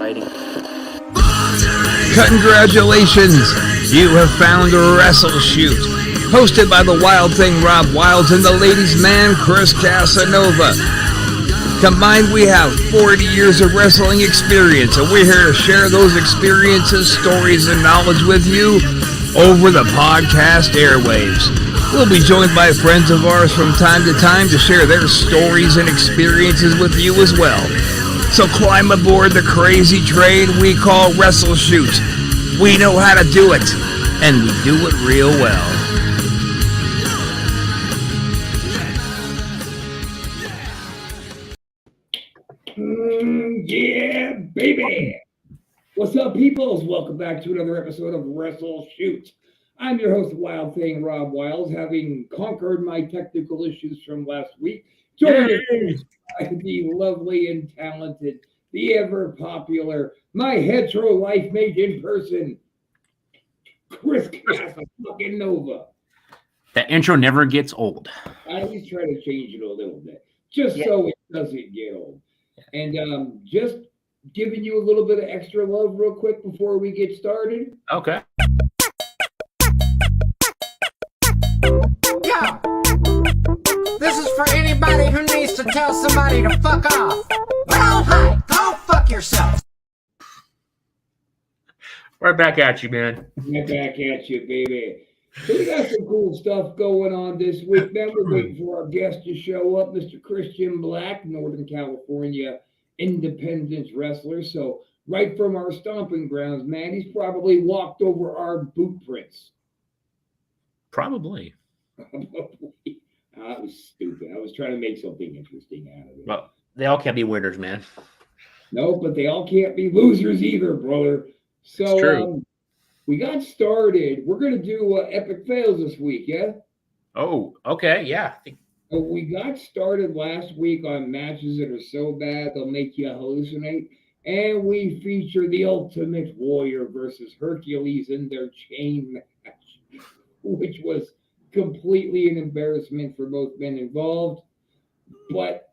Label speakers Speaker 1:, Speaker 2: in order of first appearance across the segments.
Speaker 1: fighting.
Speaker 2: Congratulations! You have found WrestleShoot, hosted by the Wild Thing Rob Wilds and the ladies' man Chris Casanova. Combined, we have 40 years of wrestling experience, and we're here to share those experiences, stories, and knowledge with you over the podcast airwaves. We'll be joined by friends of ours from time to time to share their stories and experiences with you as well. So climb aboard the crazy train we call WrestleShoot. We know how to do it, and we do it real well.
Speaker 3: Yeah, baby! What's up, peoples? Welcome back to another episode of WrestleShoot. I'm your host, Wild Thing Rob Wilds, having conquered my technical issues from last week. Joined by the lovely and talented, the ever popular, my hetero life mate in person, Chris Casanova.
Speaker 4: That intro never gets old.
Speaker 3: I always try to change it a little bit, just so it doesn't get old. And just giving you a little bit of extra love real quick before we get started.
Speaker 4: Okay.
Speaker 5: Yeah. This is for anybody who needs to tell somebody to fuck off. Well, hi, go fuck yourself.
Speaker 4: Right back at you, man.
Speaker 3: Right back at you, baby. So we got some cool stuff going on this week, man. We're waiting for our guest to show up, Mr. Christian Black, Northern California independence wrestler. So right from our stomping grounds, man, he's probably walked over our boot prints.
Speaker 4: Probably.
Speaker 3: That was stupid. I was trying to make something interesting out of it.
Speaker 4: Well, they all can't be winners, man.
Speaker 3: No, but they all can't be losers either, brother. So we got started. We're going to do epic fails this week, yeah?
Speaker 4: Oh, okay, yeah.
Speaker 3: We got started last week on matches that are so bad they'll make you hallucinate. And we feature the Ultimate Warrior versus Hercules in their chain match, which was completely an embarrassment for both men involved. But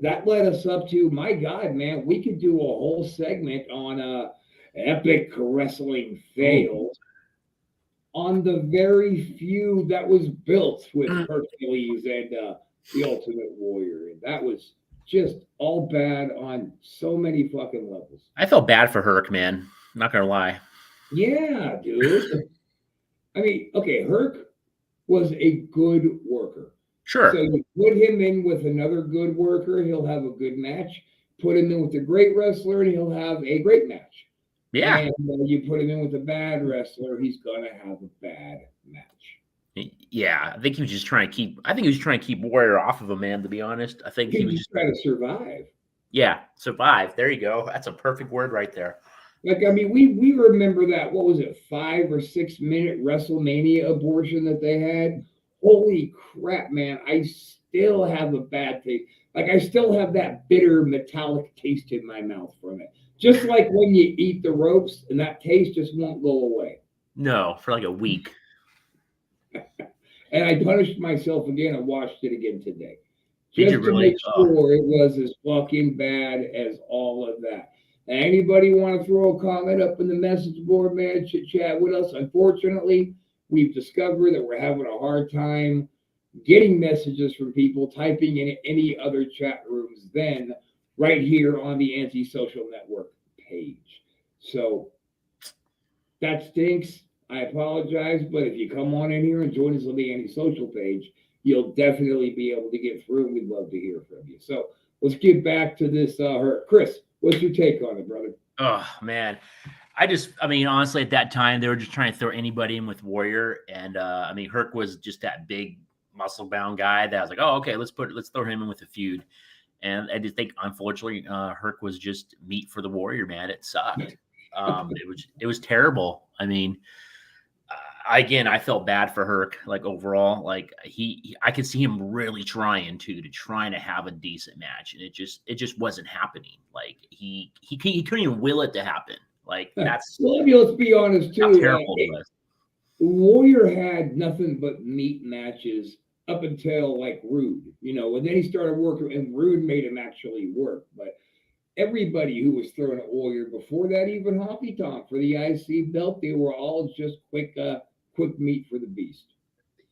Speaker 3: that led us up to, my God, man, we could do a whole segment on epic wrestling fails on the very few that was built with Hercules and the Ultimate Warrior. And that was just all bad on so many fucking levels.
Speaker 4: I felt bad for Herc, man. I'm not gonna lie.
Speaker 3: Yeah, dude. I mean, okay, Herc was a good worker.
Speaker 4: Sure.
Speaker 3: So you put him in with another good worker, he'll have a good match. Put him in with a great wrestler, and he'll have a great match.
Speaker 4: Yeah.
Speaker 3: And you put him in with a bad wrestler, he's gonna have a bad match.
Speaker 4: Yeah, I think he was just trying to keep Warrior off of him, man, to be honest. I think he was just
Speaker 3: trying to survive.
Speaker 4: Yeah, survive. There you go. That's a perfect word right there.
Speaker 3: Like, I mean, we remember that, what was it, 5 or 6 minute WrestleMania abortion that they had? Holy crap, man. I still have a bad taste. Like, I still have that bitter metallic taste in my mouth from it. Just like when you eat the ropes and that taste just won't go away.
Speaker 4: No, for like a week.
Speaker 3: And I punished myself again and watched it again today.
Speaker 4: Did
Speaker 3: Just
Speaker 4: you really?
Speaker 3: to make sure it was as fucking bad as all of that. Anybody want to throw a comment up in the message board, man? Chit chat with us. Unfortunately, we've discovered that we're having a hard time getting messages from people typing in any other chat rooms than right here on the Anti-Social Network page. So that stinks. I apologize, but if you come on in here and join us on the Anti-Social page, you'll definitely be able to get through. We'd love to hear from you. So let's get back to this. Chris, what's your take on it, brother?
Speaker 4: Oh, man. I mean, honestly, at that time, they were just trying to throw anybody in with Warrior. And, I mean, Herc was just that big muscle-bound guy that I was like, oh, okay, let's throw him in with a feud. And I just think, unfortunately, Herc was just meat for the Warrior, man. It sucked. It was terrible. I mean, again, I felt bad for Herc, like overall, like I could see him really trying to have a decent match, and it just wasn't happening. Like he couldn't even will it to happen. Like that's
Speaker 3: well, I mean, let's be honest too.
Speaker 4: Terrible
Speaker 3: Warrior had nothing but meat matches up until like Rude, and then he started working, and Rude made him actually work. But everybody who was throwing at Warrior before that, even Honky Tonk for the IC belt, they were all just quick meat for the beast.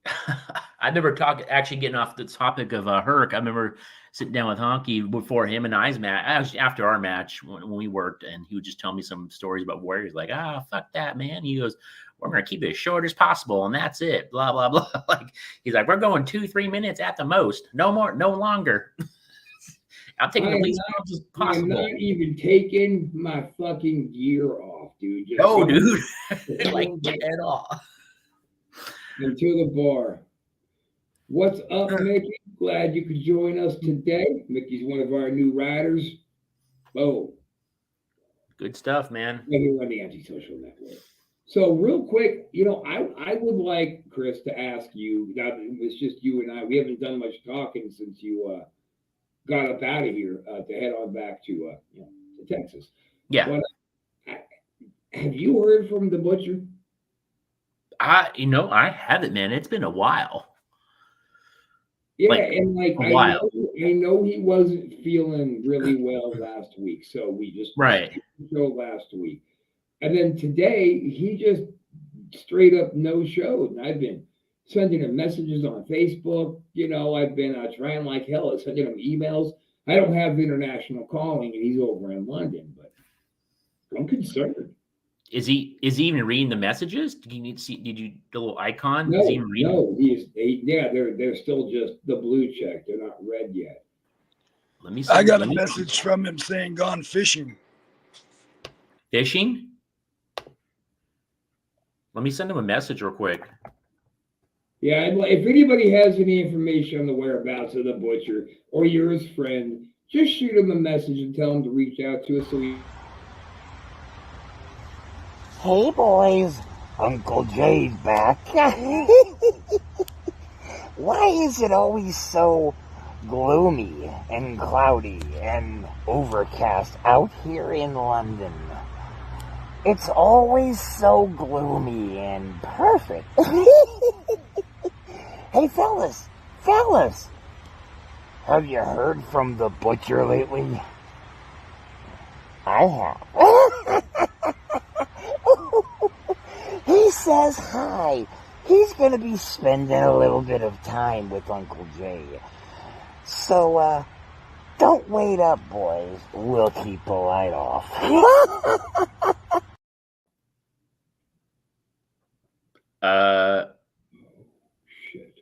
Speaker 4: I remember actually getting off the topic of Herc. I remember sitting down with Honky before him and I's match, actually after our match when we worked, and he would just tell me some stories about Warriors. Like, fuck that, man. He goes, we're gonna keep it as short as possible, and that's it. Blah blah blah. Like he's like, we're going 2-3 minutes at the most, no more, no longer. I'm taking the least as possible.
Speaker 3: I'm not even taking my fucking gear off, dude.
Speaker 4: No, dude. Like at all.
Speaker 3: Into the bar. What's up, Mickey? Glad you could join us today. Mickey's one of our new riders. Oh,
Speaker 4: good stuff, man.
Speaker 3: Here on the Antisocial Network. So, real quick, I would like, Chris, to ask you. Now, it's just you and I. We haven't done much talking since you got up out of here to head on back to Texas.
Speaker 4: Yeah.
Speaker 3: But, have you heard from the Butcher?
Speaker 4: I haven't, man. It's been a while.
Speaker 3: Yeah, and
Speaker 4: a while.
Speaker 3: I know he wasn't feeling really well last week, so we just showed last week, and then today he just straight up no showed. And I've been sending him messages on Facebook. I've been trying like hell at sending him emails. I don't have international calling, and he's over in London, but I'm concerned.
Speaker 4: Is he even reading the messages? Did you the little icon?
Speaker 3: No,
Speaker 4: is he reading?
Speaker 3: No, they're still just the blue check. They're not red yet.
Speaker 4: Let me see.
Speaker 1: I got a message from him saying gone fishing.
Speaker 4: Fishing? Let me send him a message real quick.
Speaker 3: Yeah, if anybody has any information on the whereabouts of the Butcher or yours friend, just shoot him a message and tell him to reach out to us so we.
Speaker 6: Hey boys, Uncle Jay's back. Why is it always so gloomy and cloudy and overcast out here in London? It's always so gloomy and perfect. Hey fellas, have you heard from the Butcher lately? I have. He says hi. He's going to be spending a little bit of time with Uncle Jay. So, don't wait up, boys. We'll keep the light off.
Speaker 3: Shit.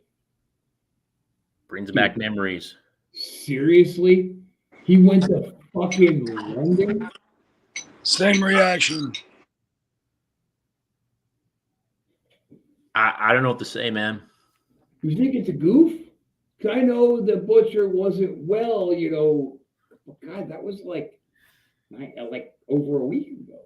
Speaker 4: Brings back memories.
Speaker 3: Seriously? He went to fucking London?
Speaker 1: Same reaction.
Speaker 4: I don't know what to say, man.
Speaker 3: You think it's a goof? Because I know the Butcher wasn't well, God, that was like over a week ago.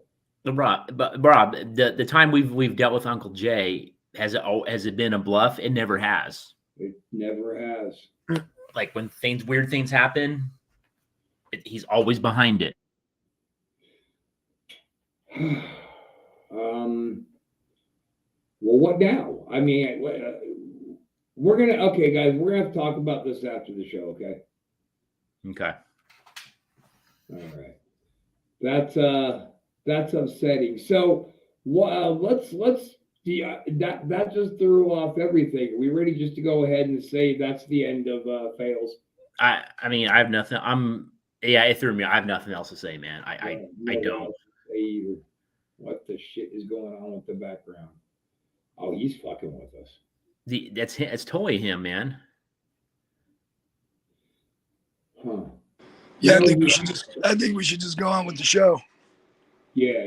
Speaker 4: Rob, the time we've dealt with Uncle Jay, has it been a bluff? It never has.
Speaker 3: It never has.
Speaker 4: Like when weird things happen, he's always behind it.
Speaker 3: Well, what now? I mean, okay, guys, we're gonna have to talk about this after the show, okay?
Speaker 4: Okay.
Speaker 3: All right. That's upsetting. So, let's that just threw off everything. Are we ready just to go ahead and say that's the end of fails?
Speaker 4: I mean, I have nothing. It threw me. I have nothing else to say, man. I don't.
Speaker 3: What the shit is going on with the background? Oh, he's fucking with us.
Speaker 4: It's totally him, man.
Speaker 3: Huh.
Speaker 1: Yeah, I think we should just go on with the show.
Speaker 3: Yeah.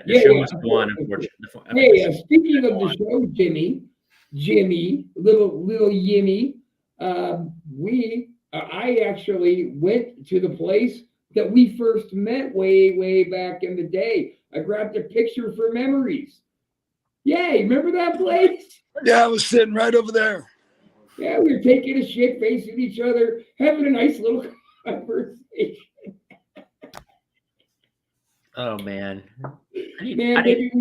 Speaker 4: The show must go on, unfortunately.
Speaker 3: Hey, speaking of the show, Jimmy, little Yimmy, I actually went to the place that we first met way back in the day. I grabbed a picture for memories. Yeah, remember that place?
Speaker 1: Yeah, I was sitting right over there.
Speaker 3: Yeah, we were taking a shit, facing each other, having a nice little conversation.
Speaker 4: Oh man.
Speaker 3: Maybe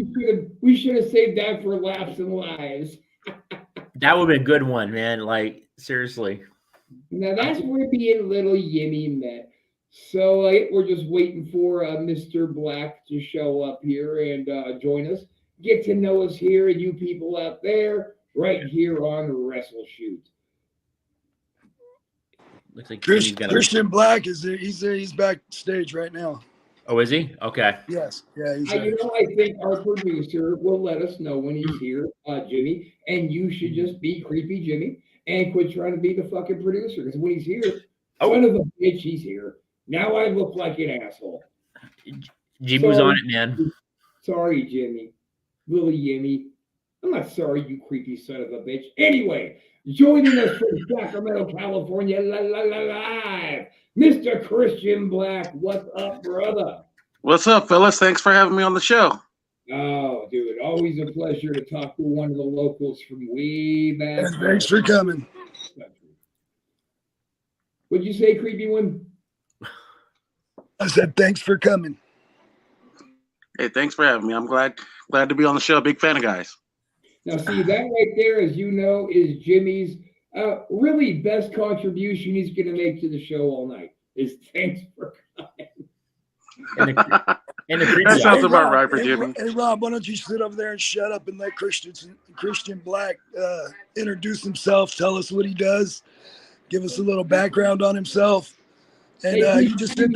Speaker 3: we should have saved that for Laughs and Lives.
Speaker 4: That would have been a good one, man. Like seriously.
Speaker 3: Now that's where me and little Yimmy met. So we're just waiting for Mr. Black to show up here and join us. Get to know us here and you people out there right here on WrestleShoot.
Speaker 4: Looks like Jimmy's got a...
Speaker 1: Christian Black is there. He's backstage right now.
Speaker 4: Oh, is he? Okay.
Speaker 1: Yes. Yeah, he's
Speaker 3: You know, I think our producer will let us know when he's here, Jimmy, and you should just be creepy Jimmy and quit trying to be the fucking producer because when he's here, son of a bitch, he's here. Now I look like an asshole.
Speaker 4: Jimmy was on it, man.
Speaker 3: Sorry, Jimmy. Little Jimmy. I'm not sorry, you creepy son of a bitch. Anyway, joining us from Sacramento, California, live, Mr. Christian Black. What's up, brother?
Speaker 7: What's up, fellas? Thanks for having me on the show.
Speaker 3: Oh, dude, always a pleasure to talk to one of the locals from way back.
Speaker 1: And thanks for coming.
Speaker 3: What'd you say, creepy one?
Speaker 1: I said thanks for coming.
Speaker 7: Hey, thanks for having me. I'm glad to be on the show. Big fan of guys.
Speaker 3: Now, see, that right there, as you know, is Jimmy's really best contribution he's going to make to the show all night. Is thanks for coming.
Speaker 4: And the
Speaker 7: That sounds about right for Jimmy.
Speaker 1: Hey, Rob, why don't you sit over there and shut up and let Christian Black introduce himself, tell us what he does, give us a little background on himself, and you just sit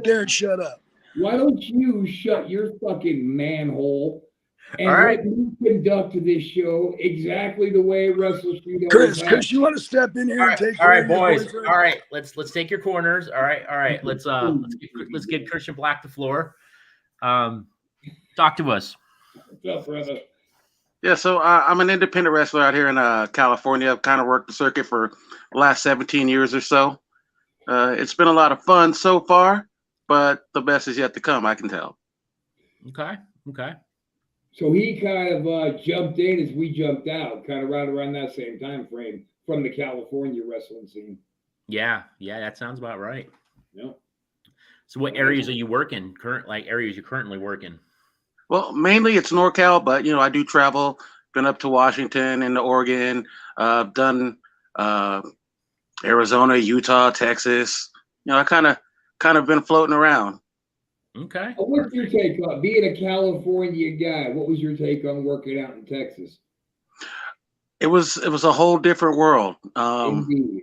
Speaker 1: there and shut up.
Speaker 3: Why don't you shut your fucking manhole and
Speaker 4: right.
Speaker 3: let me conduct this show exactly the way WrestleShoot
Speaker 1: Chris, you want to step in here and take
Speaker 4: all right,
Speaker 1: care of your
Speaker 4: boys.
Speaker 1: boyfriend?
Speaker 4: All right, let's take your corners. All right. Let's get Christian Black the floor. Talk to us.
Speaker 3: What's up, brother?
Speaker 7: Yeah, so I'm an independent wrestler out here in California. I've kind of worked the circuit for the last 17 years or so. It's been a lot of fun so far, but the best is yet to come, I can tell.
Speaker 4: Okay.
Speaker 3: So he kind of jumped in as we jumped out, kind of right around that same time frame from the California wrestling scene.
Speaker 4: Yeah, that sounds about right.
Speaker 3: Yep.
Speaker 4: So what areas are you working? Areas you're currently working?
Speaker 7: Well, mainly it's NorCal, but I do travel. Been up to Washington and Oregon. Done Arizona, Utah, Texas. I kind of been floating around.
Speaker 4: Okay.
Speaker 3: What's your take on being a California guy? What was your take on working out in Texas?
Speaker 7: It was a whole different world.
Speaker 3: Indeed.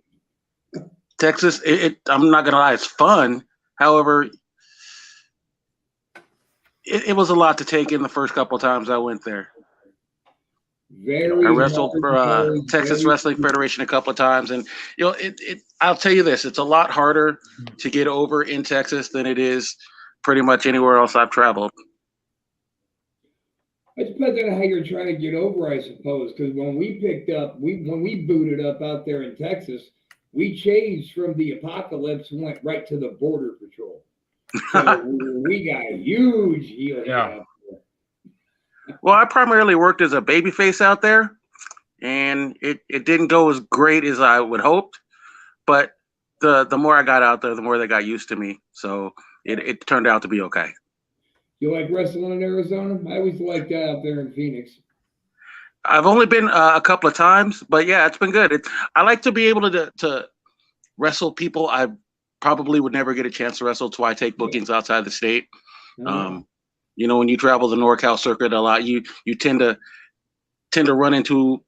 Speaker 7: Texas, I'm not gonna lie, it's fun. However, it was a lot to take in the first couple of times I went there. I wrestled for Texas Wrestling Federation a couple of times, and I'll tell you this: it's a lot harder to get over in Texas than it is pretty much anywhere else I've traveled.
Speaker 3: It depends on how you're trying to get over, I suppose. Because when we booted up out there in Texas, we changed from the apocalypse and went right to the border patrol. So we got a huge heel hit out there.
Speaker 7: Well, I primarily worked as a babyface out there, and it didn't go as great as I would hoped. But the more I got out there, the more they got used to me. So it turned out to be okay.
Speaker 3: You like wrestling in Arizona? I always liked that out there in Phoenix.
Speaker 7: I've only been a couple of times, but yeah, it's been good. I like to be able to wrestle people I probably would never get a chance to wrestle till I take bookings outside the state. When you travel the NorCal circuit a lot, you tend to run into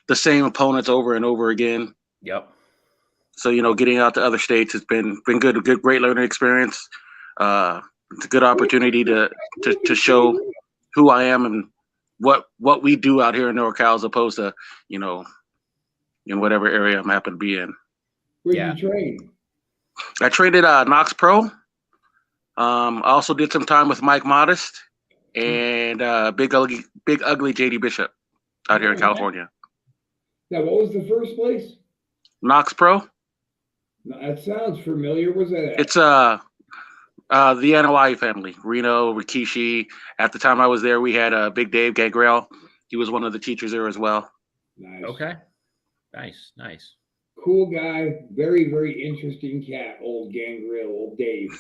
Speaker 7: the same opponents over and over again.
Speaker 4: Yep.
Speaker 7: So getting out to other states has been good, a great learning experience. It's a good opportunity to show who I am and what we do out here in NorCal as opposed to in whatever area I'm happen to be in.
Speaker 3: Where'd you train?
Speaker 7: I trained at Knox Pro. I also did some time with Mike Modest and Big Ugly JD Bishop out here in California.
Speaker 3: Now, what was the first place?
Speaker 7: Knox Pro.
Speaker 3: That sounds familiar. Where's that at?
Speaker 7: It's the NOI family, Reno, Rikishi. At the time I was there, we had Big Dave Gangrel. He was one of the teachers there as well.
Speaker 3: Nice.
Speaker 4: Okay. Nice.
Speaker 3: Cool guy. Very, very interesting cat. Old Gangrel, old Dave.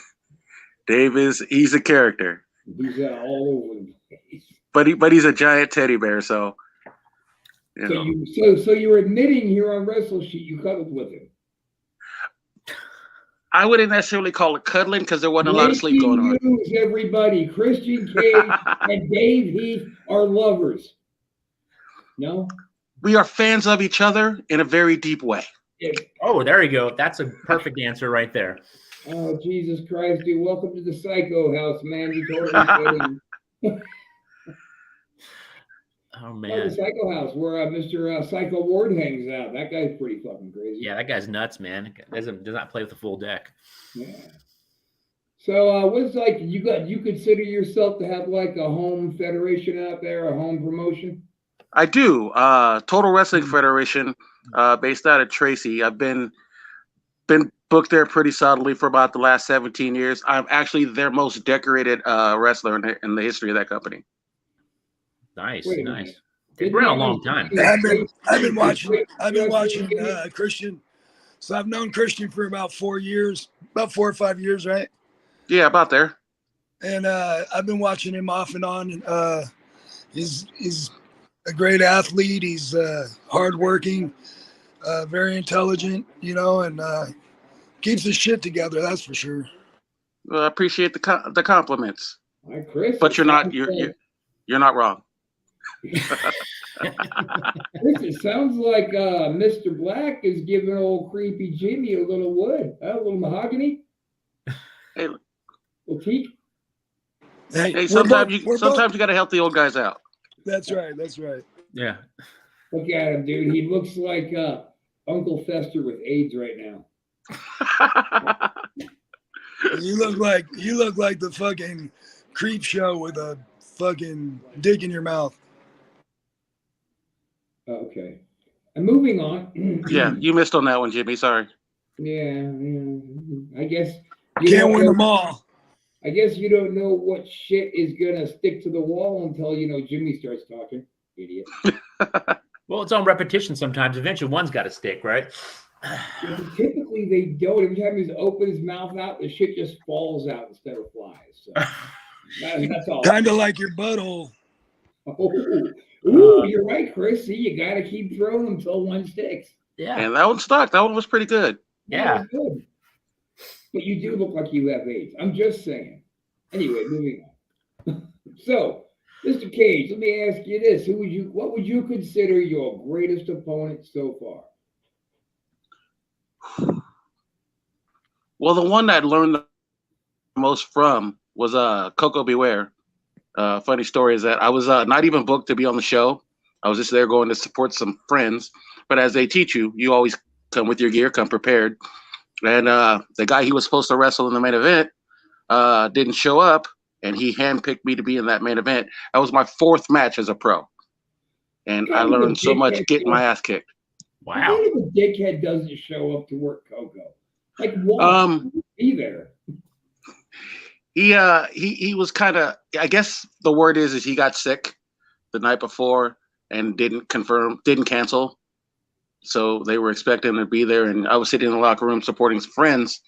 Speaker 7: He's a character.
Speaker 3: He's all over the place.
Speaker 7: But he's a giant teddy bear, so.
Speaker 3: So you were admitting here on WrestleShoot you cuddled with him.
Speaker 7: I wouldn't necessarily call it cuddling because there wasn't a lot of sleep going on.
Speaker 3: News, everybody. Christian Cage and Dave Heath are lovers. No?
Speaker 7: We are fans of each other in a very deep way.
Speaker 4: Oh, there you go. That's a perfect answer right there.
Speaker 3: Oh, Jesus Christ, dude. Welcome to the Psycho House, man. You totally
Speaker 4: Oh,
Speaker 3: Oh,
Speaker 4: man.
Speaker 3: the Psycho House, where Mr. Psycho Ward hangs out. That guy's pretty fucking crazy.
Speaker 4: Yeah, that guy's nuts, man. Does not play with the full deck.
Speaker 3: Yeah. So, what's like you consider yourself to have like a home federation out there, a home promotion?
Speaker 7: I do. Total Wrestling Federation, based out of Tracy. I've been booked there pretty solidly for about the last 17 years. I'm actually their most decorated wrestler in the history of that company.
Speaker 4: Nice,
Speaker 3: Wait a
Speaker 4: nice.
Speaker 3: minute.
Speaker 4: It's been a long time.
Speaker 1: I've been watching Christian. So I've known Christian for about 4 or 5 years, right?
Speaker 7: Yeah, about there.
Speaker 1: And I've been watching him off and on. He's a great athlete. He's hardworking, very intelligent, and keeps his shit together. That's for sure.
Speaker 7: Well, I appreciate the compliments.
Speaker 3: Hi, Chris.
Speaker 7: But you're not wrong.
Speaker 3: Chris, it sounds like Mr. Black is giving old creepy Jimmy a little wood, a little mahogany.
Speaker 7: Hey,
Speaker 3: little teak.
Speaker 7: Hey, sometimes you got to help the old guys out.
Speaker 1: That's right. That's right.
Speaker 4: Yeah.
Speaker 3: Look at him, dude. He looks like Uncle Fester with AIDS right now.
Speaker 1: You look like the fucking creep show with a fucking dick in your mouth.
Speaker 3: Okay. And moving on.
Speaker 7: Yeah, you missed on that one, Jimmy. Sorry.
Speaker 3: Yeah. I guess
Speaker 1: you can't win them all.
Speaker 3: I guess you don't know what shit is gonna stick to the wall until Jimmy starts talking. Idiot.
Speaker 4: Well, it's on repetition sometimes. Eventually, one's got to stick, right?
Speaker 3: Typically, they don't. Every time he's open his mouth out, the shit just falls out instead of flies. So that's all.
Speaker 1: Kind of like your butthole.
Speaker 3: Ooh, you're right, Chris. See, you got to keep throwing them until one sticks.
Speaker 4: Yeah.
Speaker 7: And that one stuck. That one was pretty good.
Speaker 4: Yeah.
Speaker 3: Good. But you do look like you have AIDS. I'm just saying. Anyway, moving on. So, Mr. Cage, let me ask you this: what would you consider your greatest opponent so far?
Speaker 7: Well, the one that I learned the most from was Coco Beware. Funny story is that I was not even booked to be on the show. I was just there going to support some friends. But as they teach you, you always come with your gear, come prepared. And the guy he was supposed to wrestle in the main event didn't show up, and he handpicked me to be in that main event. That was my 4th match as a pro. And I learned so much getting my ass kicked.
Speaker 4: Wow.
Speaker 3: What if a dickhead doesn't show up to work Coco? Like, why be there?
Speaker 7: He was kind of, I guess the word is he got sick the night before and didn't cancel. So they were expecting him to be there, and I was sitting in the locker room supporting some friends,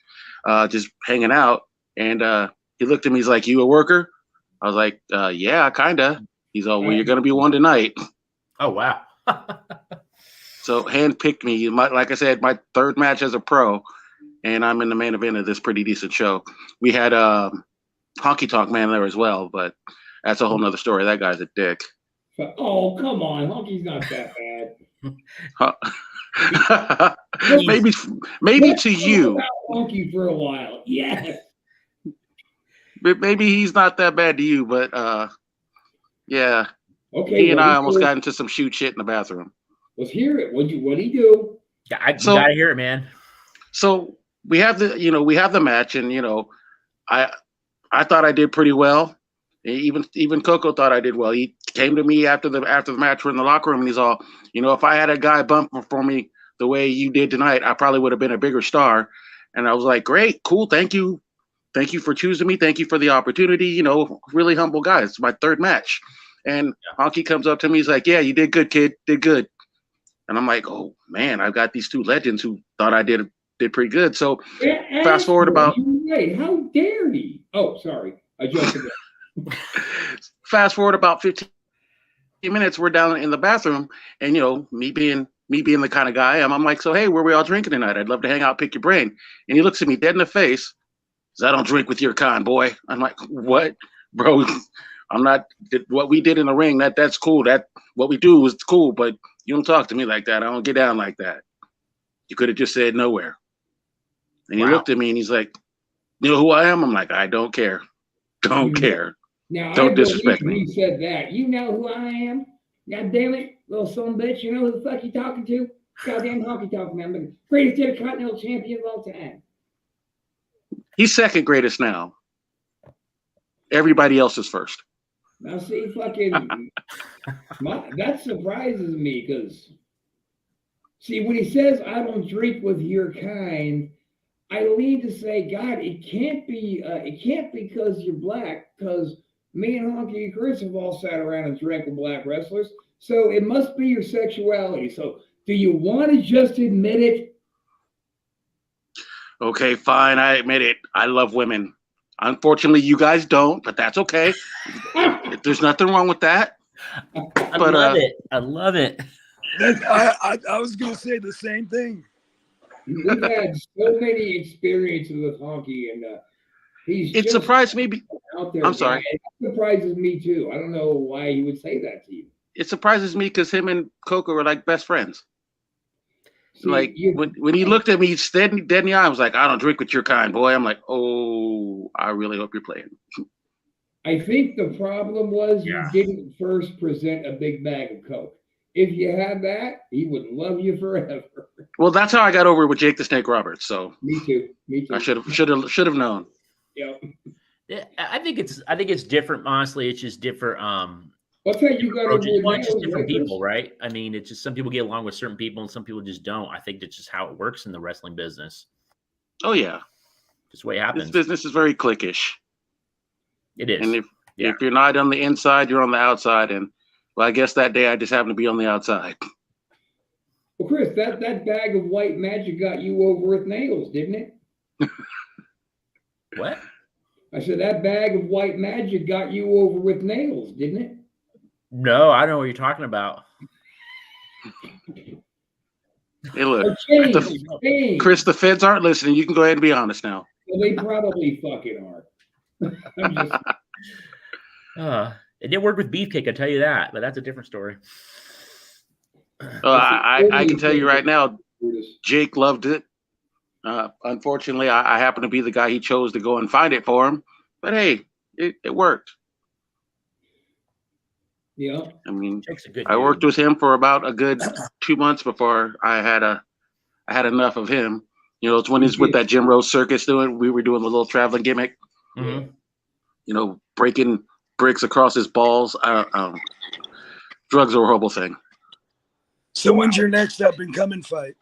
Speaker 7: just hanging out. And he looked at me, he's like, "You a worker?" I was like, "Yeah, kinda." He's like, "Well, you're gonna be one tonight."
Speaker 4: Oh wow.
Speaker 7: So handpicked me. Like I said, my 3rd match as a pro, and I'm in the main event of this pretty decent show. We had Honky Tonk Man there as well, but that's a whole nother story. That guy's a dick.
Speaker 3: Oh, come on. Honky's not that bad.
Speaker 7: maybe to you.
Speaker 3: Honky for a while. Yes.
Speaker 7: Maybe he's not that bad to you, but yeah.
Speaker 3: Okay.
Speaker 7: He and I almost got into some shoot shit in the bathroom.
Speaker 3: Let's hear it. What'd he do?
Speaker 4: Yeah, you gotta hear it, man.
Speaker 7: So we have the match, and I thought I did pretty well. Even Coco thought I did well. He came to me after the match. We're in the locker room, and he's all, if I had a guy bump for me the way you did tonight, I probably would have been a bigger star. And I was like, great, cool, thank you for choosing me, thank you for the opportunity. Really humble guy. It's my 3rd match, and Honky comes up to me, he's like, "Yeah, you did good, kid, did good." And I'm like, "Oh man, I've got these 2 legends who thought I did pretty good." So fast forward about.
Speaker 3: Right. How dare he? Oh, sorry. I joked again.
Speaker 7: Fast forward about 15 minutes, we're down in the bathroom, and me being me being the kind of guy I am, I'm like, so hey, where we all drinking tonight? I'd love to hang out, pick your brain. And he looks at me dead in the face. Says, I don't drink with your kind, boy. I'm like, what, bro? I'm not. What we did in the ring, that's cool. That what we do is cool, but you don't talk to me like that. I don't get down like that. You could have just said nowhere. And he looked at me and he's like, you know who I am? I'm like, I don't care. Don't care.
Speaker 3: Now,
Speaker 7: don't
Speaker 3: I
Speaker 7: disrespect me.
Speaker 3: He said that. You know who I am? God damn it, little son of a bitch. You know who the fuck you talking to? Goddamn hockey talking, man. The greatest intercontinental champion of all time.
Speaker 7: He's second greatest now. Everybody else is first.
Speaker 3: Now, see, fucking, that surprises me because, see, when he says, I don't drink with your kind, I lean to say, God, it can't be because you're black, because me and Honky and Chris have all sat around and drank with black wrestlers, so it must be your sexuality. So, do you want to just admit it?
Speaker 7: Okay, fine, I admit it. I love women. Unfortunately, you guys don't, but that's okay. There's nothing wrong with that.
Speaker 4: I love it. I love it.
Speaker 1: I was going to say the same thing.
Speaker 3: We've had so many experiences with Honky, and
Speaker 7: it surprised me.
Speaker 3: Out there.
Speaker 7: I'm sorry.
Speaker 3: It surprises me too. I don't know why he would say that to you.
Speaker 7: It surprises me because him and Coco were like best friends.
Speaker 3: See,
Speaker 7: like when he looked at me dead in the eye, I was like, I don't drink with your kind, boy. I'm like, oh, I really hope you're playing.
Speaker 3: I think the problem was you didn't first present a big bag of Coke. If you had that, he would love you forever.
Speaker 7: Well, that's how I got over with Jake the Snake Roberts. So
Speaker 3: me too.
Speaker 7: I should have known.
Speaker 3: Yep.
Speaker 4: Yeah, I think it's different. Honestly, it's just different.
Speaker 3: I'll tell you,
Speaker 4: it's just different people, right? I mean, it's just some people get along with certain people and some people just don't. I think that's just how it works in the wrestling business.
Speaker 7: Oh yeah,
Speaker 4: just the way it happens.
Speaker 7: This business is very cliquish.
Speaker 4: It is.
Speaker 7: And if you're not on the inside, you're on the outside. And well, I guess that day I just happened to be on the outside.
Speaker 3: Well, Chris, that bag of white magic got you over with nails, didn't it?
Speaker 4: What?
Speaker 3: I said that bag of white magic got you over with nails, didn't it?
Speaker 4: No, I don't know what you're talking about.
Speaker 7: Hey, look, Chris, the feds aren't listening. You can go ahead and be honest now.
Speaker 3: Well, they probably fucking
Speaker 4: are. It didn't work with Beefcake, I tell you that, but that's a different story.
Speaker 7: I can tell you right now, Jake loved it. Unfortunately, I happen to be the guy he chose to go and find it for him. But hey, it worked.
Speaker 3: Yeah.
Speaker 7: I mean, I worked with him for about a good 2 months before I had enough of him. You know, it's when he's with that Jim Rose circus we were doing the little traveling gimmick.
Speaker 4: Mm-hmm.
Speaker 7: You know, breaking bricks across his balls. Drugs are a horrible thing.
Speaker 1: So when's your next up and coming fight?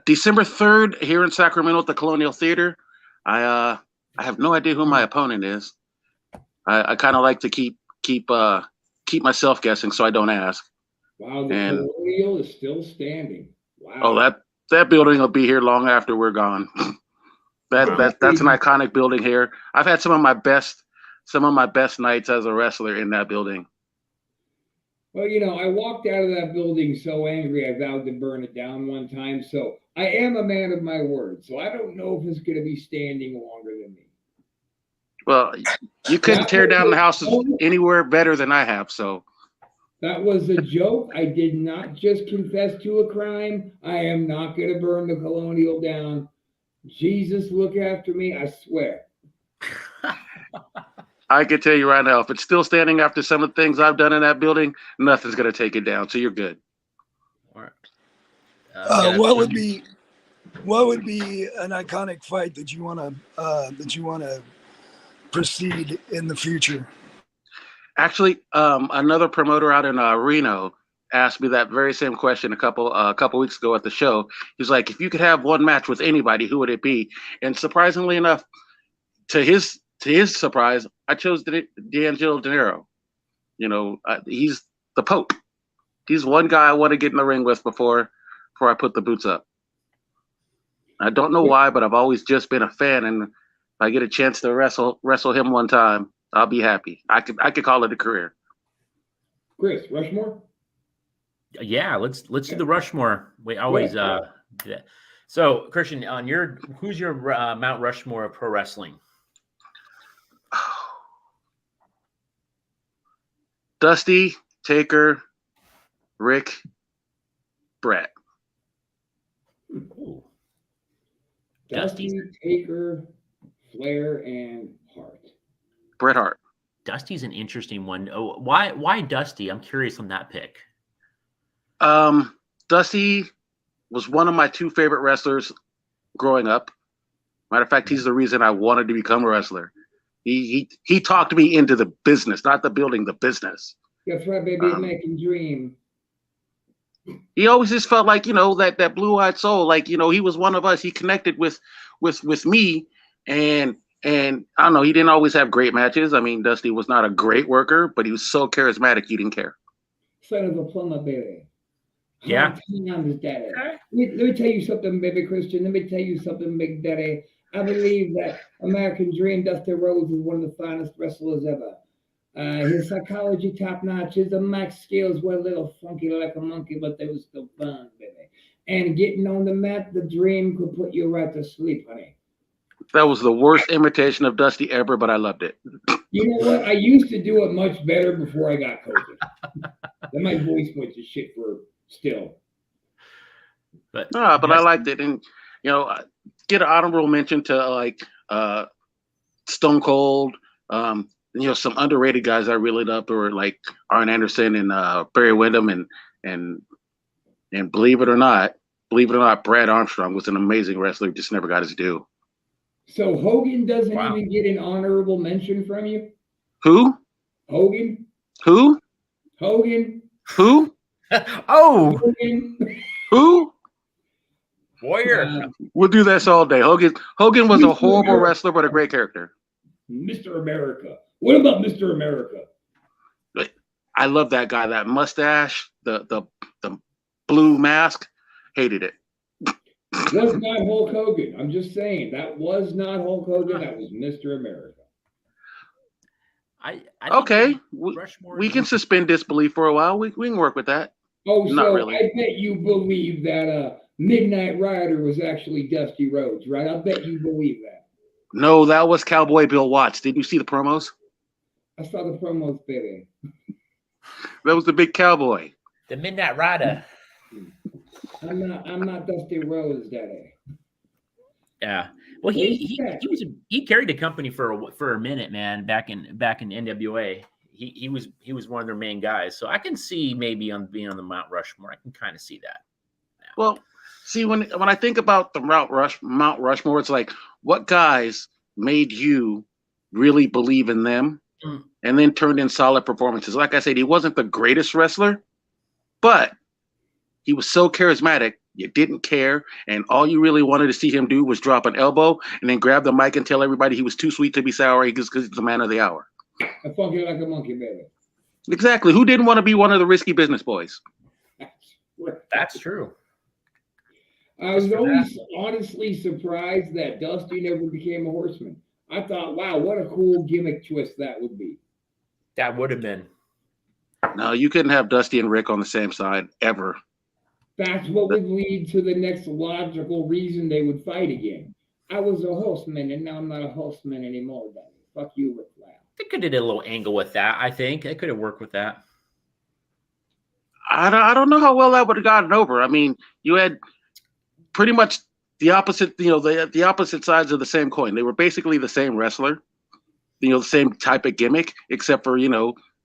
Speaker 7: December 3rd here in Sacramento at the Colonial Theater. I have no idea who my opponent is. I kind of like to keep myself guessing so I don't ask.
Speaker 3: Wow, the Colonial is still standing. Wow.
Speaker 7: Oh, that building will be here long after we're gone. That's an iconic building here. I've had some of my best nights as a wrestler in that building.
Speaker 3: Well, you know, I walked out of that building so angry I vowed to burn it down one time. So I am a man of my word. So I don't know if it's going to be standing longer than me.
Speaker 7: Well, you couldn't tear down the houses anywhere better than I have. So
Speaker 3: that was a joke. I did not just confess to a crime. I am not going to burn the Colonial down. Jesus, look after me. I swear.
Speaker 7: I can tell you right now, if it's still standing after some of the things I've done in that building, nothing's going to take it down. So you're good.
Speaker 4: All right.
Speaker 1: What would be an iconic fight that you want to proceed in the future?
Speaker 7: Actually, another promoter out in Reno asked me that very same question a couple weeks ago at the show. He's like, if you could have one match with anybody, who would it be? And surprisingly enough, to his surprise, I chose D'Angelo De Niro. You know, he's the Pope. He's one guy I want to get in the ring with before I put the boots up. I don't know why, but I've always just been a fan, and if I get a chance to wrestle him one time, I'll be happy. I could call it a career.
Speaker 3: Chris, Rushmore?
Speaker 4: Yeah, let's do the Rushmore. We always do that. So, Christian, who's your Mount Rushmore of pro wrestling?
Speaker 7: Dusty, Taker, Rick, Brett.
Speaker 4: Ooh.
Speaker 3: Dusty, Taker, Flair, and Hart.
Speaker 7: Bret Hart.
Speaker 4: Dusty's an interesting one. Oh, why Dusty? I'm curious on that pick.
Speaker 7: Dusty was one of my two favorite wrestlers growing up. Matter of fact, he's the reason I wanted to become a wrestler. He talked me into the business, not the building, the business.
Speaker 3: That's right, baby. American dream.
Speaker 7: He always just felt like, that blue-eyed soul, like, he was one of us. He connected with me, and I don't know, he didn't always have great matches. I mean, Dusty was not a great worker, but he was so charismatic, he didn't care.
Speaker 3: Son of a plumber, baby.
Speaker 4: Yeah.
Speaker 3: Daddy. Let me tell you something, baby Christian. Let me tell you something, Big Daddy. I believe that American Dream, Dusty Rhodes, is one of the finest wrestlers ever. His psychology top notch. His mic skills were a little funky like a monkey, but they were still fun, baby. And getting on the mat, the Dream could put you right to sleep, honey.
Speaker 7: That was the worst imitation of Dusty ever, but I loved it.
Speaker 3: You know what? I used to do it much better before I got COVID. Then my voice went to shit for still.
Speaker 4: But
Speaker 7: I liked it. And, get an honorable mention to Stone Cold, some underrated guys I really loved were like Arn Anderson and Barry Windham and believe it or not, Brad Armstrong was an amazing wrestler, just never got his due.
Speaker 3: So Hogan doesn't even get an honorable mention from you?
Speaker 7: Who?
Speaker 3: Hogan?
Speaker 7: Who?
Speaker 3: Hogan?
Speaker 7: Who?
Speaker 4: Oh!
Speaker 3: Hogan?
Speaker 7: Who?
Speaker 4: Warrior.
Speaker 7: We'll do this all day. Hogan was a horrible wrestler, but a great character.
Speaker 3: Mr. America. What about Mr. America?
Speaker 7: I love that guy. That mustache, the blue mask. Hated it.
Speaker 3: Was not Hulk Hogan. I'm just saying that was not Hulk Hogan. That was Mr. America.
Speaker 4: I
Speaker 7: okay. We can suspend disbelief for a while. We can work with that.
Speaker 3: Oh,
Speaker 7: not
Speaker 3: so
Speaker 7: really.
Speaker 3: I bet you believe that Midnight Rider was actually Dusty Rhodes, right? I bet you believe that.
Speaker 7: No, that was Cowboy Bill Watts. Did you see the promos?
Speaker 3: I saw the promos, baby.
Speaker 7: That was the big cowboy.
Speaker 4: The Midnight Rider.
Speaker 3: I'm not Dusty Rhodes, Daddy.
Speaker 4: Yeah. Well, he carried the company for a minute, man. Back in NWA, he was one of their main guys. So I can see maybe being on the Mount Rushmore. I can kind of see that. Now.
Speaker 7: Well, see when I think about the Mount Rushmore, it's like what guys made you really believe in them, and then turned in solid performances. Like I said, he wasn't the greatest wrestler, but he was so charismatic. You didn't care, and all you really wanted to see him do was drop an elbow and then grab the mic and tell everybody he was too sweet to be sour because he's the man of the hour.
Speaker 3: I funky like a monkey, baby.
Speaker 7: Exactly. Who didn't want to be one of the risky business boys?
Speaker 4: That's true.
Speaker 3: I was always honestly surprised that Dusty never became a horseman. I thought, wow, what a cool gimmick twist that would be.
Speaker 4: That would have been.
Speaker 7: No, you couldn't have Dusty and Rick on the same side ever.
Speaker 3: That's what would lead to the next logical reason they would fight again. I was a horseman, and now I'm not a horseman anymore, Daddy. Fuck you, Rick Flair.
Speaker 4: They could have did a little angle with that. I think they could have worked with that.
Speaker 7: I don't know how well that would have gotten over. I mean, you had pretty much the opposite, the opposite sides of the same coin. They were basically the same wrestler, the same type of gimmick, except for,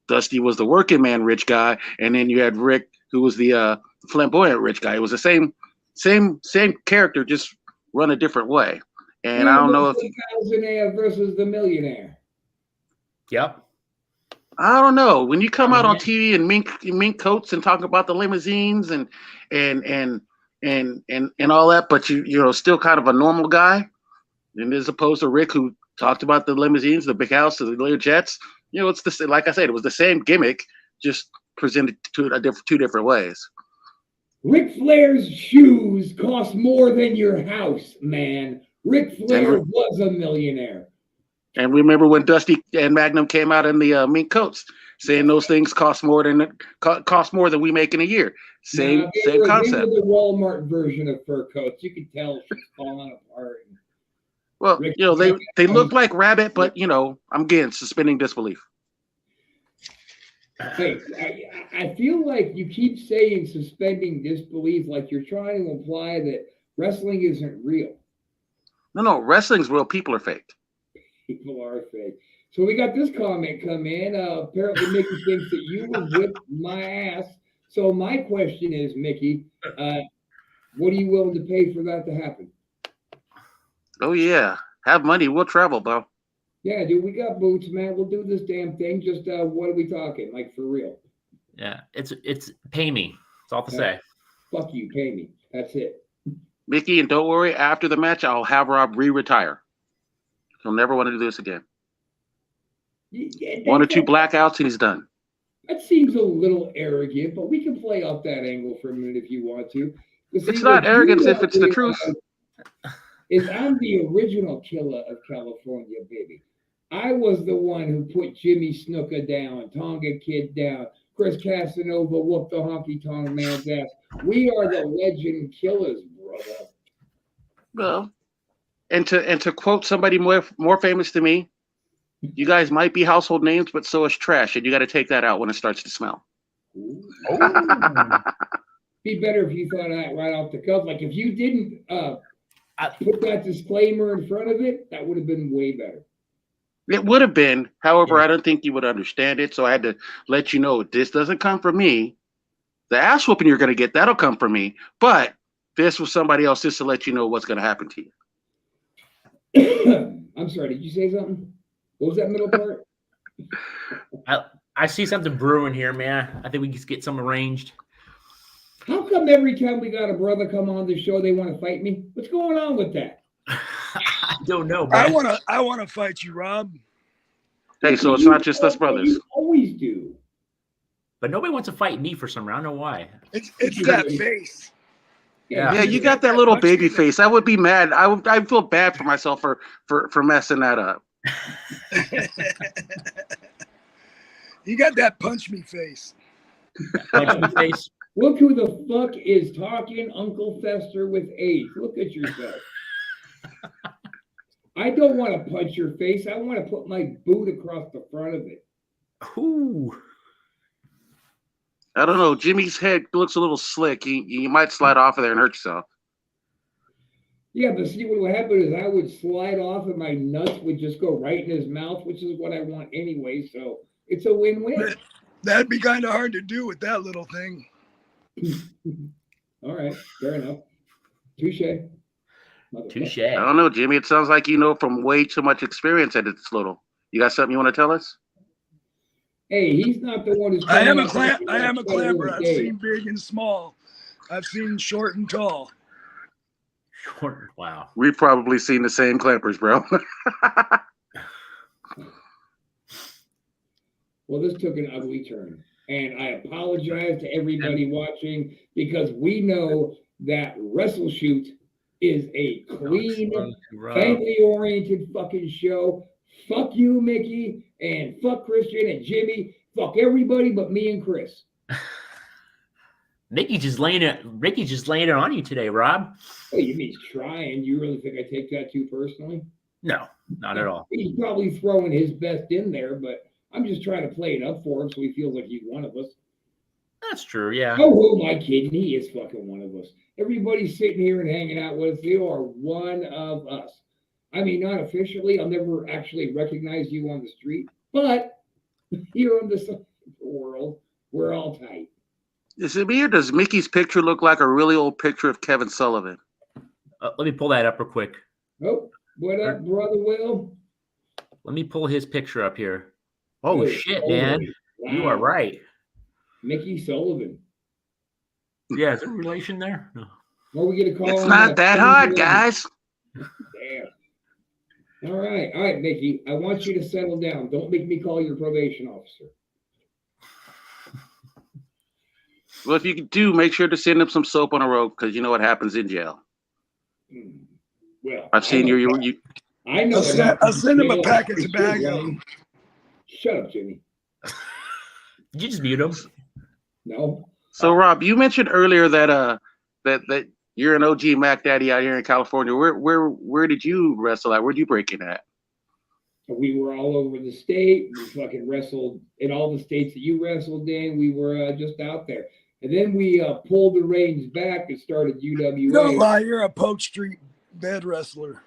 Speaker 7: Dusty was the working man rich guy, and then you had Rick, who was the flamboyant rich guy. It was the same character, just run a different way. And I don't know if
Speaker 3: the thousandaire versus the millionaire.
Speaker 4: Yep.
Speaker 7: I don't know. When you come out on TV in mink coats and talk about the limousines and all that, but you're still kind of a normal guy, and as opposed to Rick, who talked about the limousines, the big house, the Lear jets. It's the like I said, it was the same gimmick, just presented two different ways.
Speaker 3: Ric Flair's shoes cost more than your house, man. Ric Flair was a millionaire.
Speaker 7: And remember when Dusty and Magnum came out in the mink coats, saying those things cost more than we make in a year. Same
Speaker 3: They
Speaker 7: concept.
Speaker 3: were the Walmart version of fur coats. You could tell shit's falling apart.
Speaker 7: Well, they look like rabbit, but I'm again suspending disbelief.
Speaker 3: Hey, I feel like you keep saying suspending disbelief, like you're trying to imply that wrestling isn't real.
Speaker 7: No, wrestling's real. People are fake.
Speaker 3: People are fake. So we got this comment come in. Apparently, Mickey thinks that you would whip my ass. So my question is, Mickey, what are you willing to pay for that to happen?
Speaker 7: Oh yeah, have money. We'll travel, bro.
Speaker 3: Yeah, dude, we got boots, man. We'll do this damn thing. Just what are we talking? Like for real?
Speaker 4: Yeah, it's pay me. That's all to say.
Speaker 3: Fuck you, pay me. That's it.
Speaker 7: Mickey, and don't worry. After the match, I'll have Rob retire. He'll never want to do this again.
Speaker 3: Yeah,
Speaker 7: 1 or 2 blackouts, and he's done.
Speaker 3: That seems a little arrogant, but we can play off that angle for a minute if you want to.
Speaker 7: It's not arrogance if it's the truth.
Speaker 3: Is I'm the original killer of California, baby. I was the one who put Jimmy Snuka down, Tonga Kid down, Chris Casanova whooped the honky tonk man's ass. We are the legend killers, brother.
Speaker 7: Well, and to quote somebody more famous than me, you guys might be household names, but so is trash, and you got to take that out when it starts to smell.
Speaker 3: Be better if you thought of that right off the cuff. Like if you didn't put that disclaimer in front of it, that would have been way better.
Speaker 7: It would have been. However, I don't think you would understand it, so I had to let you know this doesn't come from me. The ass whooping you're going to get, that'll come from me. But this was somebody else just to let you know what's going to happen to
Speaker 3: you. I'm sorry, did you say something? What was that middle part?
Speaker 4: I see something brewing here, man. I think we can get something arranged.
Speaker 3: How come every time we got a brother come on the show, they want to fight me? What's going on with that?
Speaker 4: I don't know, man.
Speaker 1: I want to fight you, Rob.
Speaker 7: Hey, so it's not just us brothers.
Speaker 3: You always do.
Speaker 4: But nobody wants to fight me for some reason. I don't know why.
Speaker 1: It's that face.
Speaker 7: Yeah, you got that little baby face. I would be mad. I feel bad for myself for messing that up.
Speaker 1: You got that punch me face.
Speaker 4: Punch me face.
Speaker 3: Look who the fuck is talking, Uncle Fester with AIDS. Look at yourself. I don't want to punch your face. I want to put my boot across the front of it.
Speaker 4: Ooh.
Speaker 7: I don't know. Jimmy's head looks a little slick. You might slide off of there and hurt yourself.
Speaker 3: Yeah, but see, what would happen is I would slide off and my nuts would just go right in his mouth, which is what I want anyway. So it's a win-win.
Speaker 1: That'd be kind of hard to do with that little thing.
Speaker 3: All right, fair enough. Touche.
Speaker 7: I don't know, Jimmy. It sounds like you know from way too much experience that it's little. You got something you want to tell us?
Speaker 3: Hey, he's not the one who's.
Speaker 1: I am a clamper. I've seen big and small. I've seen short and tall.
Speaker 4: Short. Wow.
Speaker 7: We've probably seen the same clampers, bro.
Speaker 3: Well, this took an ugly turn. And I apologize to everybody watching because we know that WrestleShoot is a clean, family-oriented fucking show. Fuck you, Mickey, and fuck Christian and Jimmy. Fuck everybody but me and Chris.
Speaker 4: Ricky's just laying it on you today, Rob.
Speaker 3: Oh, you mean he's trying? You really think I take that too personally?
Speaker 4: No, not at all.
Speaker 3: He's probably throwing his best in there, but I'm just trying to play it up for him so he feels like he's one of us.
Speaker 4: That's true, yeah.
Speaker 3: Oh, who am I kidding? He is fucking one of us. Everybody's sitting here and hanging out with us. They are one of us. I mean, not officially. I'll never actually recognize you on the street, but here on this world, we're all tight.
Speaker 7: Is it me or does Mickey's picture look like a really old picture of Kevin Sullivan?
Speaker 4: Let me pull that up real quick.
Speaker 3: Oh, what up, Brother Will?
Speaker 4: Let me pull his picture up here. Oh, shit, man. Wow. You are right.
Speaker 3: Mickey Sullivan.
Speaker 4: Yeah, is there a relation there? No.
Speaker 3: Well, we get a call.
Speaker 7: It's not that hard, guys.
Speaker 3: Damn. All right, Mickey. I want you to settle down. Don't make me call your probation officer.
Speaker 7: Well, if you do, make sure to send him some soap on a rope because you know what happens in jail.
Speaker 3: Well,
Speaker 7: I've seen you.
Speaker 3: I know.
Speaker 1: I'll send him a package of tobacco.
Speaker 3: Shut up, Jimmy.
Speaker 4: Did you just mute him?
Speaker 3: No.
Speaker 7: So Rob, you mentioned earlier that that you're an OG Mac Daddy out here in California. Where did you wrestle at? Where'd you break in at?
Speaker 3: We were all over the state. We fucking wrestled in all the states that you wrestled in. We were just out there. And then we pulled the reins back and started UWA.
Speaker 1: Don't lie, you're a Polk Street bed wrestler.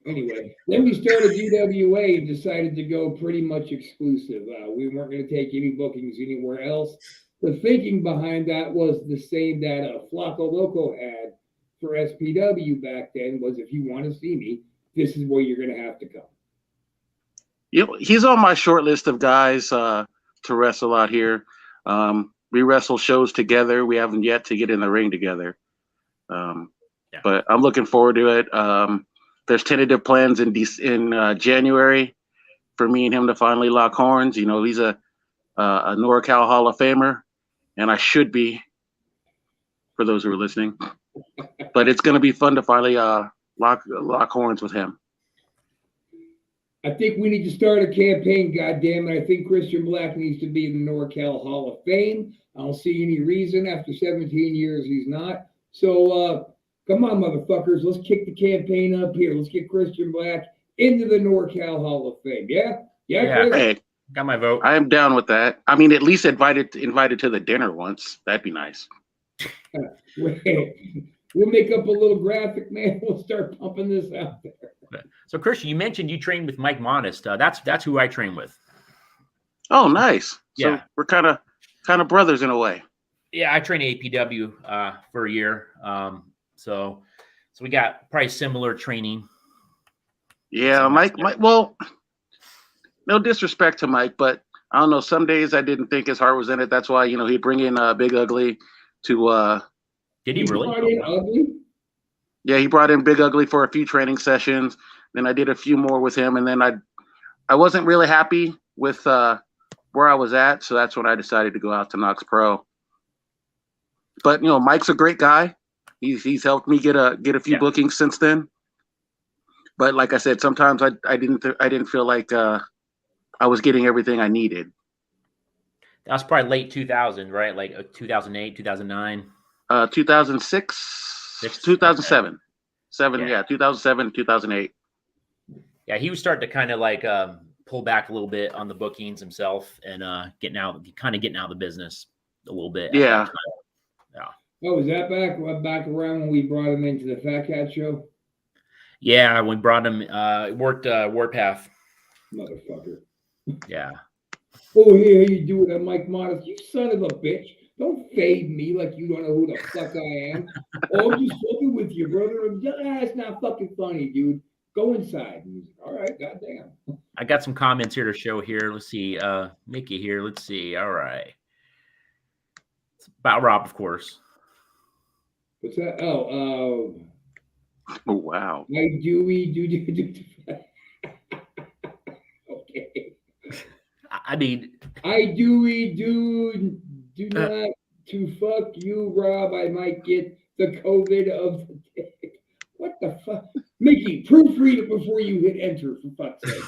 Speaker 3: Anyway, then we started UWA and decided to go pretty much exclusive. We weren't going to take any bookings anywhere else. The thinking behind that was the same that Flaco Loco had for SPW back then, was if you want to see me, this is where you're going to have to come.
Speaker 7: He's on my short list of guys to wrestle out here. We wrestle shows together. We haven't yet to get in the ring together. But I'm looking forward to it. There's tentative plans in January for me and him to finally lock horns. You know, he's a NorCal Hall of Famer, and I should be, for those who are listening. But it's going to be fun to finally lock horns with him.
Speaker 3: I think we need to start a campaign, goddammit. I think Christian Black needs to be in the NorCal Hall of Fame. I don't see any reason after 17 years he's not. So come on, motherfuckers. Let's kick the campaign up here. Let's get Christian Black into the NorCal Hall of Fame. Yeah? Yeah, Chris?
Speaker 7: Hey,
Speaker 4: got my vote.
Speaker 7: I am down with that. I mean, at least invited to the dinner once. That'd be nice.
Speaker 3: We'll make up a little graphic, man. We'll start pumping this out there.
Speaker 4: So, Christian, you mentioned you trained with Mike Modest. That's who I train with.
Speaker 7: Oh, nice.
Speaker 4: Yeah.
Speaker 7: So we're kind of brothers in a way.
Speaker 4: Yeah, I trained APW for a year. So we got probably similar training.
Speaker 7: Yeah,
Speaker 4: So
Speaker 7: Mike. Well, no disrespect to Mike, but I don't know. Some days I didn't think his heart was in it. That's why he'd bring in Big Ugly to.
Speaker 4: Did he really?
Speaker 3: Brought in Ugly?
Speaker 7: Yeah, he brought in Big Ugly for a few training sessions. Then I did a few more with him, and then I wasn't really happy with where I was at, so that's when I decided to go out to Knox Pro. But Mike's a great guy. He's helped me get a few bookings since then. But like I said, sometimes I didn't feel like I was getting everything I needed.
Speaker 4: That was probably late 2000, right? Like 2008, 2009.
Speaker 7: 2006, 2007. 2007, 2008.
Speaker 4: Yeah, he was starting to kind of like pull back a little bit on the bookings himself and getting out of the business a little bit.
Speaker 7: Yeah.
Speaker 4: Yeah.
Speaker 3: Oh, was that back around when we brought him into the Fat Cat show?
Speaker 4: Yeah, we brought him. Worked Warpath.
Speaker 3: Motherfucker.
Speaker 4: Yeah.
Speaker 3: Oh, hey, how you doing? I'm Mike Modest. You son of a bitch. Don't fade me like you don't know who the fuck I am. Oh, I'm just fucking with you, brother. It's not fucking funny, dude. Go inside. All right, goddamn.
Speaker 4: I got some comments here to show here. Let's see. Mickey here. Let's see. All right. It's about Rob, of course.
Speaker 3: What's that? Oh,
Speaker 7: wow.
Speaker 3: I do. Okay.
Speaker 4: I mean,
Speaker 3: I do not to fuck you, Rob. I might get the COVID of the day. What the fuck? Mickey, proofread it before you hit enter, for fuck's sake.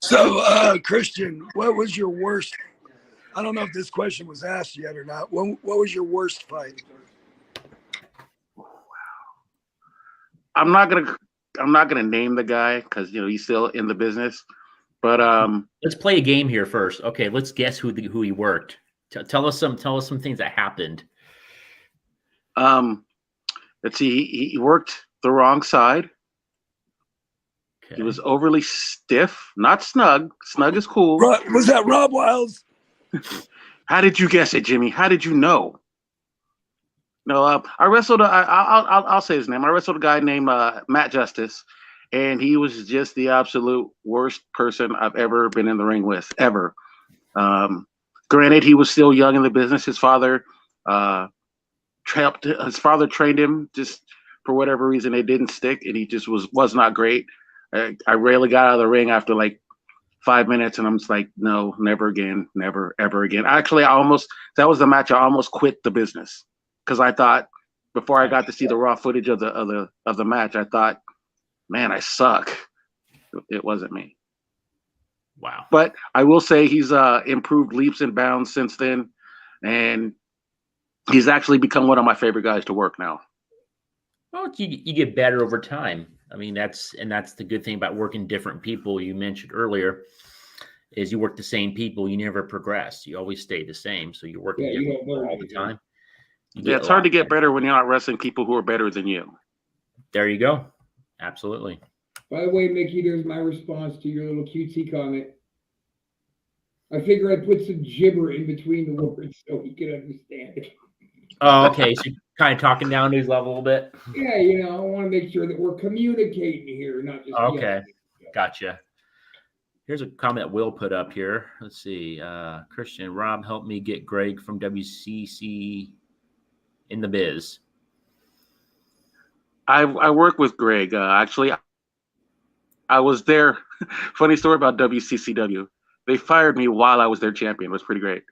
Speaker 1: So, Christian, what was your worst? I don't know if this question was asked yet or not. What was your worst fight?
Speaker 7: I'm not gonna name the guy because he's still in the business. But
Speaker 4: let's play a game here first. Okay, let's guess who he worked. Tell us some things that happened.
Speaker 7: Let's see. He worked the wrong side.
Speaker 4: Okay.
Speaker 7: He was overly stiff, not snug. Snug is cool.
Speaker 1: Was that Rob Wiles?
Speaker 7: How did you guess it, Jimmy? How did you know? No, I wrestled. I'll say his name. I wrestled a guy named Matt Justice, and he was just the absolute worst person I've ever been in the ring with, ever. Granted, he was still young in the business. His father trained him. Just for whatever reason, it didn't stick, and he just was not great. I rarely got out of the ring after like 5 minutes, and I'm just like, no, never again, never, ever again. Actually, that was the match I almost quit the business because I thought before I got to see the raw footage of the match, I thought, man, I suck. It wasn't me.
Speaker 4: Wow.
Speaker 7: But I will say he's improved leaps and bounds since then, and he's actually become one of my favorite guys to work now.
Speaker 4: Well, you get better over time. I mean, that's the good thing about working different people. You mentioned earlier is you work the same people, you never progress. You always stay the same. So you're working different people all the time.
Speaker 7: Yeah, it's hard to get better when you're not wrestling people who are better than you.
Speaker 4: There you go. Absolutely.
Speaker 3: By the way, Mickey, there's my response to your little cutesy comment. I figure I'd put some gibber in between the words so he can understand it.
Speaker 4: Oh, okay. So you're kind of talking down to his level a little bit.
Speaker 3: Yeah, you know, I want to make sure that we're communicating here, not just
Speaker 4: okay. Gotcha. Here's a comment Will put up here. Let's see. Christian, Rob, help me get Greg from WCC in the biz.
Speaker 7: I work with Greg. Actually, I was there. Funny story about WCCW. They fired me while I was their champion. It was pretty great.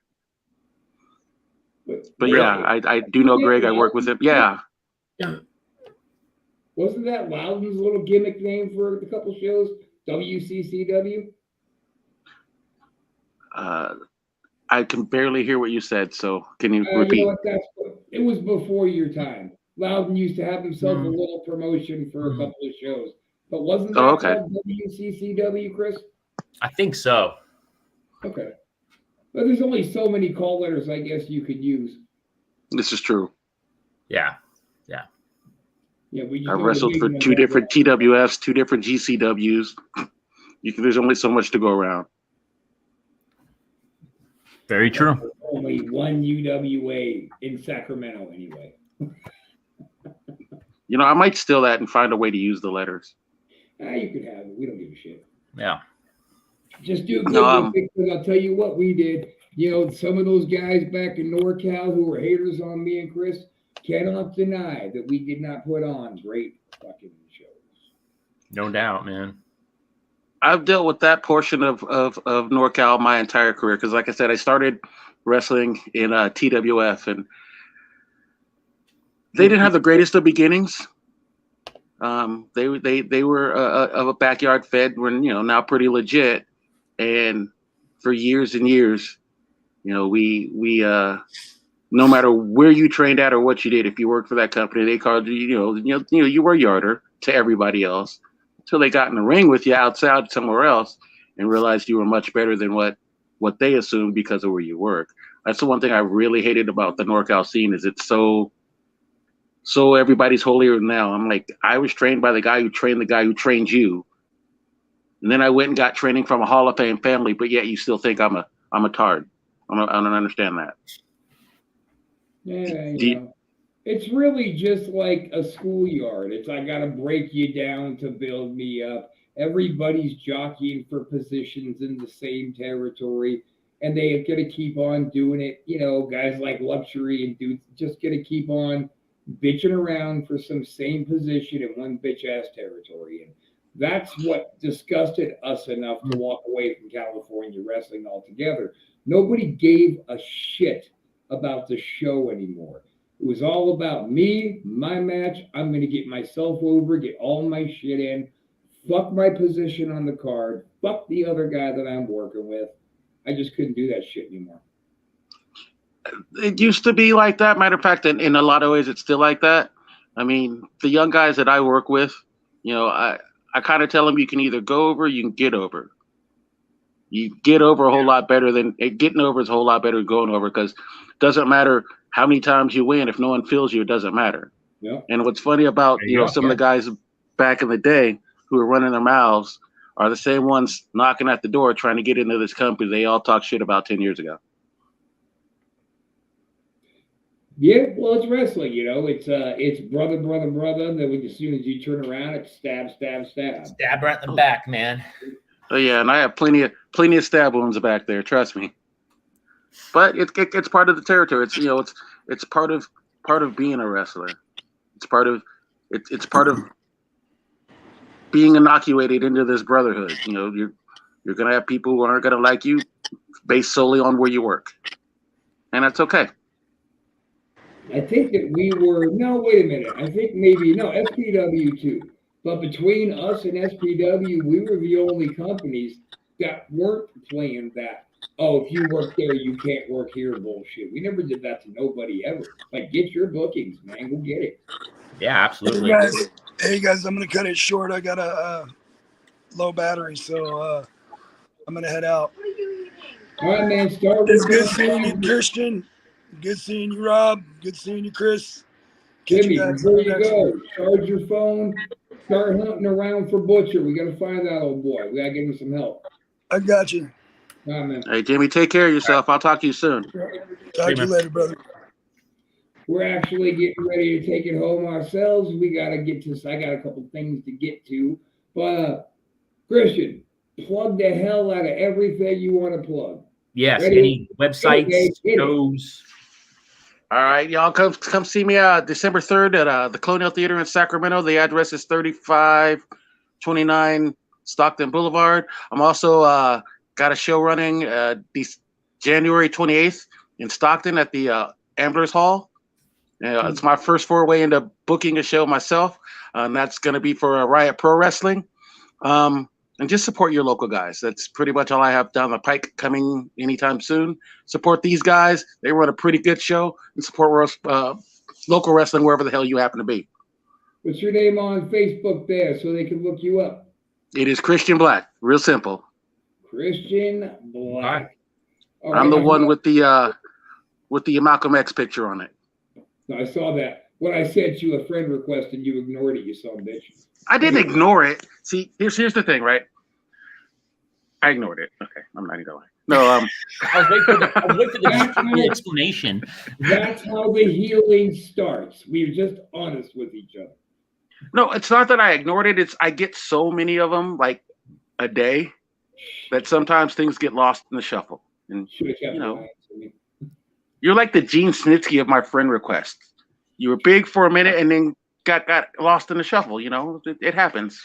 Speaker 7: But
Speaker 4: really?
Speaker 7: Yeah, I do know Greg. I work with him. Yeah.
Speaker 3: Wasn't that Loudon's little gimmick name for a couple shows? WCCW?
Speaker 7: I can barely hear what you said, so can you repeat?
Speaker 3: You know what, it was before your time. Loudon used to have himself a little promotion for a couple of shows. But wasn't that called WCCW, Chris?
Speaker 4: I think so.
Speaker 3: Okay. But there's only so many call letters I guess you could use.
Speaker 7: This is true.
Speaker 4: Yeah.
Speaker 3: Yeah,
Speaker 7: I wrestled for 2 different TWFs, 2 different GCWs. There's only so much to go around.
Speaker 4: Very true.
Speaker 3: Only one UWA in Sacramento, anyway.
Speaker 7: You know, I might steal that and find a way to use the letters.
Speaker 3: You could have it. We don't give a shit.
Speaker 4: Yeah.
Speaker 3: Just do good because I'll tell you what we did. You know, some of those guys back in NorCal who were haters on me and Chris cannot deny that we did not put on great fucking shows.
Speaker 4: No doubt, man.
Speaker 7: I've dealt with that portion of NorCal my entire career because, like I said, I started wrestling in TWF, and they didn't have the greatest of beginnings. They were of a backyard fed, when now pretty legit, and for years and years, we no matter where you trained at or what you did, if you worked for that company, they called you, you were a yarder to everybody else. Until they got in the ring with you outside somewhere else and realized you were much better than what they assumed because of where you work. That's the one thing I really hated about the NorCal scene is it's so everybody's holier than thou. I'm like, I was trained by the guy who trained you. And then I went and got training from a Hall of Fame family, but yet you still think I'm a tard. I don't understand that.
Speaker 3: Yeah, it's really just like a schoolyard. It's I gotta break you down to build me up. Everybody's jockeying for positions in the same territory, and they're gonna keep on doing it. Guys like Luxury and dudes just gonna keep on bitching around for some same position in one bitch ass territory. And that's what disgusted us enough to walk away from California wrestling altogether. Nobody gave a shit about the show anymore. It was all about me, my match. I'm going to get myself over, get all my shit in, fuck my position on the card, fuck the other guy that I'm working with. I just couldn't do that shit anymore.
Speaker 7: It used to be like that. Matter of fact, in a lot of ways, it's still like that. I mean, the young guys that I work with, I kind of tell them you can either go over, you can get over. You get over a whole lot better than getting over is a whole lot better than going over, because it doesn't matter how many times you win. If no one feels you, it doesn't matter.
Speaker 3: Yeah.
Speaker 7: And what's funny about some of the guys back in the day who were running their mouths are the same ones knocking at the door trying to get into this company they all talked shit about 10 years ago.
Speaker 3: Yeah, well, it's wrestling, it's brother. Then as soon as you turn around, it's stab.
Speaker 4: Stab right in the back, man.
Speaker 7: Oh yeah, and I have plenty of stab wounds back there. Trust me. But it's part of the territory. It's part of being a wrestler. It's part of being inoculated into this brotherhood. You're gonna have people who aren't gonna like you based solely on where you work, and that's okay.
Speaker 3: I think that wait a minute. I think maybe SPW too. But between us and SPW, we were the only companies that weren't playing that. Oh, if you work there, you can't work here bullshit. We never did that to nobody ever. Like, get your bookings, man. Go get it.
Speaker 4: Yeah, absolutely.
Speaker 1: Hey guys, I'm gonna cut it short. I got a low battery, so I'm gonna head out.
Speaker 3: All right, man. Start
Speaker 1: It's
Speaker 3: with
Speaker 1: good seeing you, Christian. Good seeing you, Rob. Good seeing you, Chris. Catch
Speaker 3: Jimmy,
Speaker 1: you guys
Speaker 3: before
Speaker 1: on the
Speaker 3: you
Speaker 1: next
Speaker 3: go,
Speaker 1: one.
Speaker 3: charge your phone. Start hunting around for Butcher. We got to find that old boy. We got to give him some help.
Speaker 1: I got you.
Speaker 3: All right, man.
Speaker 7: Hey, Jimmy, take care of yourself. I'll talk to you soon.
Speaker 1: Talk to you later, brother.
Speaker 3: We're actually getting ready to take it home ourselves. We got to get to. I got a couple things to get to, but Christian, plug the hell out of everything you want to plug.
Speaker 4: Yes,
Speaker 3: Ready?
Speaker 4: any websites, shows.
Speaker 7: All right, y'all come see me December 3rd at the Colonial Theater in Sacramento. The address is 3529 Stockton Boulevard. I'm also got a show running January 28th in Stockton at the Amblers Hall. It's my first foray into booking a show myself, and that's going to be for Riot Pro Wrestling. And just support your local guys. That's pretty much all I have down the pike coming anytime soon. Support these guys. They run a pretty good show, and support local wrestling wherever the hell you happen to be.
Speaker 3: What's your name on Facebook there so they can look you up?
Speaker 7: It is Christian Black. Real simple.
Speaker 3: Christian Black. All
Speaker 7: I'm
Speaker 3: right,
Speaker 7: the one with the Malcolm X picture on it.
Speaker 3: I saw that. When I sent you a friend request and you ignored it, you son of a bitch.
Speaker 7: I didn't ignore it. See, here's the thing, right? I ignored it. Okay, I'm not gonna lie. No,
Speaker 4: I was waiting for the explanation.
Speaker 3: That's how the healing starts. We're just honest with each other.
Speaker 7: No, it's not that I ignored it. It's I get so many of them like a day that sometimes things get lost in the shuffle. And you know, you're like the Gene Snitsky of my friend requests. You were big for a minute and then got lost in the shuffle. You know, it happens.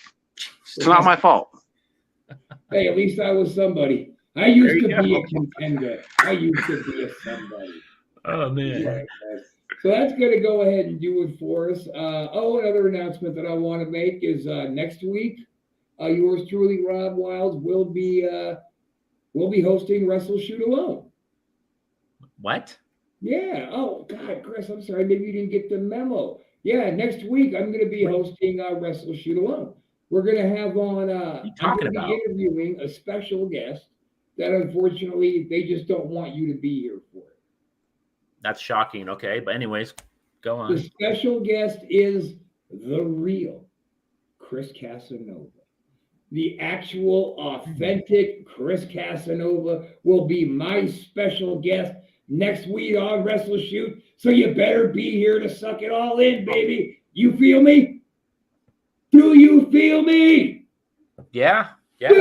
Speaker 7: It's not my fault.
Speaker 3: Hey, at least I was somebody. I used to be a contender. I used to be a somebody.
Speaker 4: Oh, man.
Speaker 3: Right, so that's going to go ahead and do it for us. Another announcement that I want to make is next week, yours truly, Rob Wild, will be hosting WrestleShoot alone.
Speaker 4: What?
Speaker 3: Yeah. Oh, God, Chris, I'm sorry. Maybe you didn't get the memo. Yeah, next week I'm going to be hosting WrestleShoot alone. We're going to have on, I'm going to be interviewing a special guest that unfortunately they just don't want you to be here for it.
Speaker 4: That's shocking. Okay. But anyways, go on.
Speaker 3: The special guest is the real Chris Casanova. The actual authentic Chris Casanova will be my special guest next week on WrestleShoot. So you better be here to suck it all in, baby. You feel me? Do you feel me?
Speaker 4: Yeah. Yeah.